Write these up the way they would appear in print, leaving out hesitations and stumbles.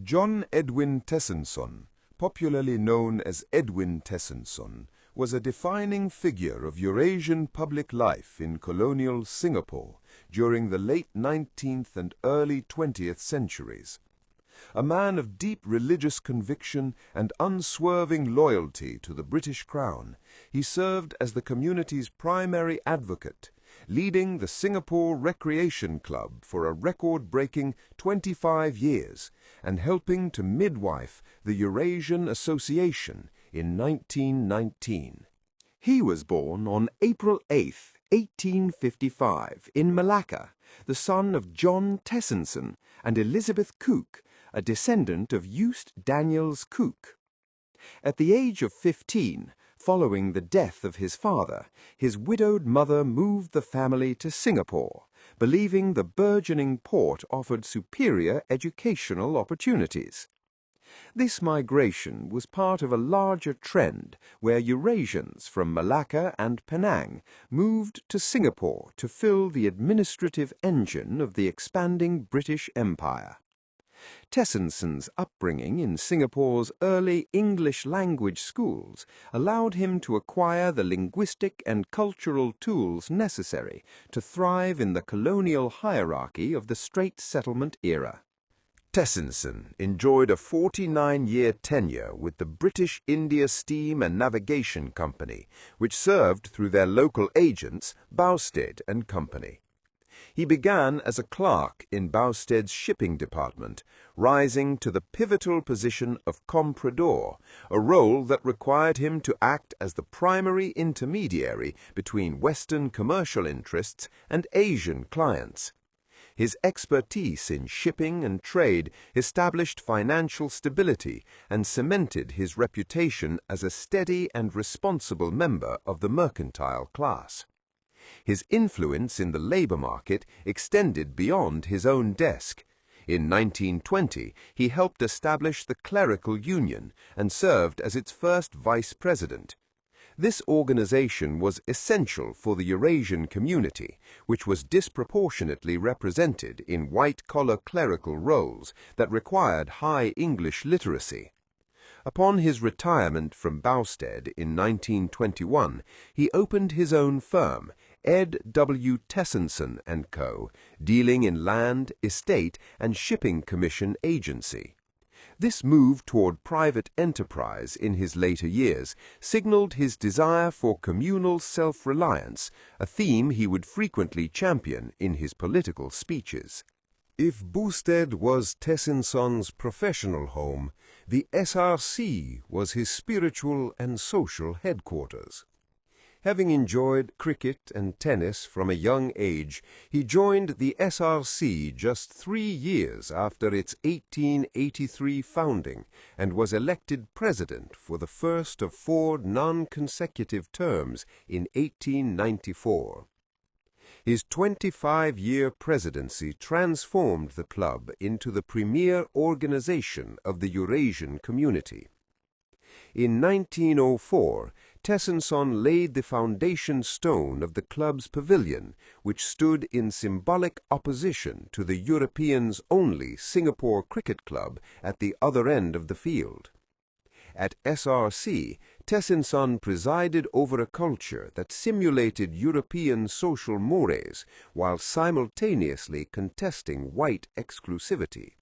John Edwin Tessensohn, popularly known as Edwin Tessensohn, was a defining figure of Eurasian public life in colonial Singapore during the late 19th and early 20th centuries. A man of deep religious conviction and unswerving loyalty to the British Crown, he served as the community's primary advocate, leading the Singapore Recreation Club for a record-breaking 25 years and helping to midwife the Eurasian Association in 1919. He was born on April 8, 1855, in Malacca, the son of John Tessensohn and Elizabeth Cook, a descendant of Eustace Daniels Cook. At the age of 15, following the death of his father, his widowed mother moved the family to Singapore, believing the burgeoning port offered superior educational opportunities. This migration was part of a larger trend where Eurasians from Malacca and Penang moved to Singapore to fill the administrative engine of the expanding British Empire. Tessensohn's upbringing in Singapore's early English-language schools allowed him to acquire the linguistic and cultural tools necessary to thrive in the colonial hierarchy of the Straits settlement era. Tessensohn enjoyed a 49-year tenure with the British India Steam and Navigation Company, which served through their local agents, Bowstead and Company. He began as a clerk in Bowstead's shipping department, rising to the pivotal position of comprador, a role that required him to act as the primary intermediary between Western commercial interests and Asian clients. His expertise in shipping and trade established financial stability and cemented his reputation as a steady and responsible member of the mercantile class. His influence in the labor market extended beyond his own desk. In 1920, he helped establish the Clerical Union and served as its first vice president. This organization was essential for the Eurasian community, which was disproportionately represented in white-collar clerical roles that required high English literacy. Upon his retirement from Bowstead in 1921, he opened his own firm, Ed W. Tessensohn & Co., dealing in land, estate, and shipping commission agency. This move toward private enterprise in his later years signaled his desire for communal self-reliance, a theme he would frequently champion in his political speeches. If Bowstead was Tessensohn's professional home, the SRC was his spiritual and social headquarters. Having enjoyed cricket and tennis from a young age, he joined the SRC just 3 years after its 1883 founding and was elected president for the first of 4 non-consecutive terms in 1894. His 25-year presidency transformed the club into the premier organization of the Eurasian community. In 1904, Tessensohn laid the foundation stone of the club's pavilion, which stood in symbolic opposition to the Europeans' only Singapore Cricket Club at the other end of the field. At SRC, Tessensohn presided over a culture that simulated European social mores while simultaneously contesting white exclusivity.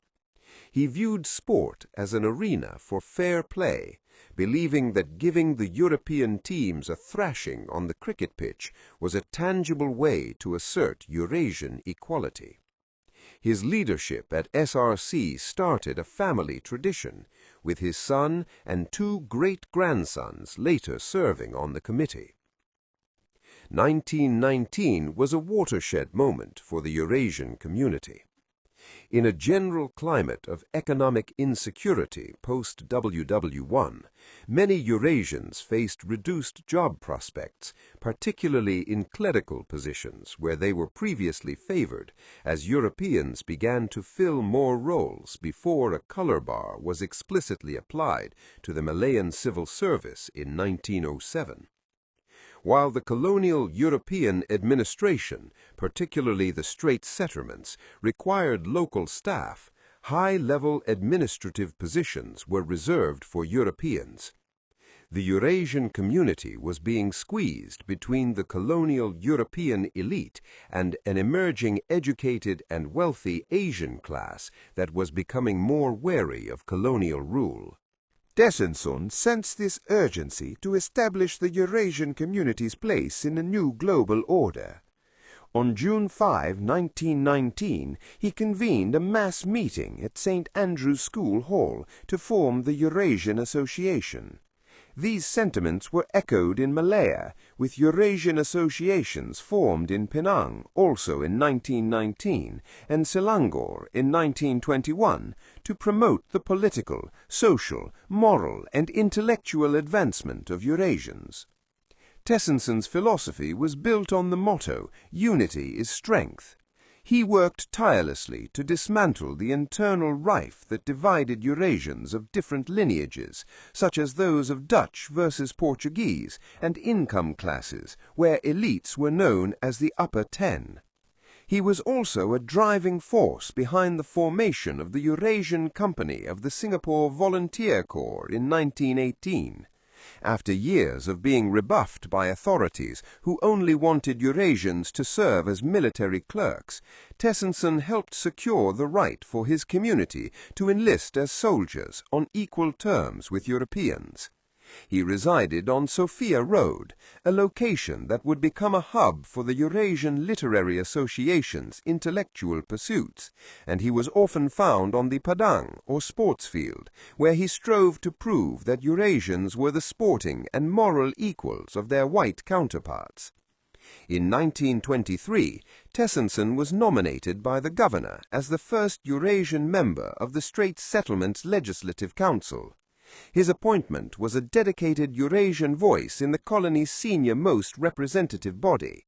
He viewed sport as an arena for fair play, believing that giving the European teams a thrashing on the cricket pitch was a tangible way to assert Eurasian equality. His leadership at SRC started a family tradition, with his son and 2 great-grandsons later serving on the committee. 1919 was a watershed moment for the Eurasian community. In a general climate of economic insecurity post-WW1, many Eurasians faced reduced job prospects, particularly in clerical positions where they were previously favored, as Europeans began to fill more roles before a color bar was explicitly applied to the Malayan civil service in 1907. While the colonial European administration, particularly the Straits settlements, required local staff, high-level administrative positions were reserved for Europeans. The Eurasian community was being squeezed between the colonial European elite and an emerging educated and wealthy Asian class that was becoming more wary of colonial rule. Tessensohn sensed this urgency to establish the Eurasian community's place in a new global order. On June 5, 1919, he convened a mass meeting at St. Andrew's School Hall to form the Eurasian Association. These sentiments were echoed in Malaya, with Eurasian associations formed in Penang also in 1919 and Selangor in 1921 to promote the political, social, moral, and intellectual advancement of Eurasians. Tessensohn's philosophy was built on the motto, "Unity is strength." He worked tirelessly to dismantle the internal rift that divided Eurasians of different lineages, such as those of Dutch versus Portuguese and income classes, where elites were known as the Upper Ten. He was also a driving force behind the formation of the Eurasian Company of the Singapore Volunteer Corps in 1918. After years of being rebuffed by authorities who only wanted Eurasians to serve as military clerks, Tessensohn helped secure the right for his community to enlist as soldiers on equal terms with Europeans. He resided on Sophia Road, a location that would become a hub for the Eurasian Literary Association's intellectual pursuits, and he was often found on the Padang or sports field, where he strove to prove that Eurasians were the sporting and moral equals of their white counterparts. In 1923, Tessensohn was nominated by the governor as the first Eurasian member of the Straits Settlement's Legislative Council. His appointment was a dedicated Eurasian voice in the colony's senior-most representative body.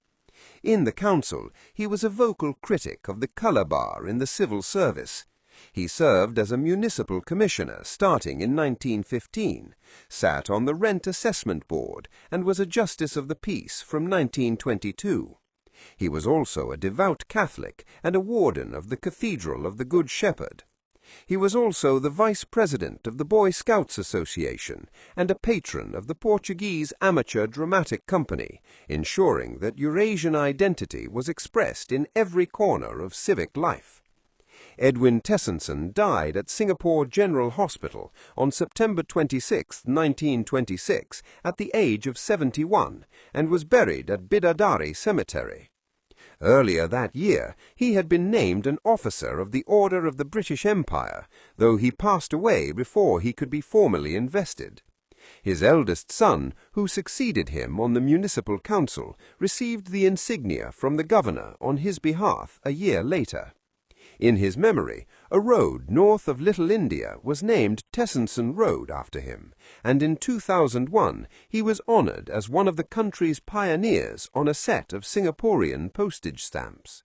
In the council, he was a vocal critic of the colour bar in the civil service. He served as a municipal commissioner starting in 1915, sat on the Rent Assessment Board, and was a Justice of the Peace from 1922. He was also a devout Catholic and a warden of the Cathedral of the Good Shepherd. He was also the Vice President of the Boy Scouts Association and a patron of the Portuguese Amateur Dramatic Company, ensuring that Eurasian identity was expressed in every corner of civic life. Edwin Tessensohn died at Singapore General Hospital on September 26, 1926, at the age of 71, and was buried at Bidadari Cemetery. Earlier that year, he had been named an officer of the Order of the British Empire, though he passed away before he could be formally invested. His eldest son, who succeeded him on the municipal council, received the insignia from the governor on his behalf a year later. In his memory, a road north of Little India was named Tessensohn Road after him, and in 2001 he was honoured as one of the country's pioneers on a set of Singaporean postage stamps.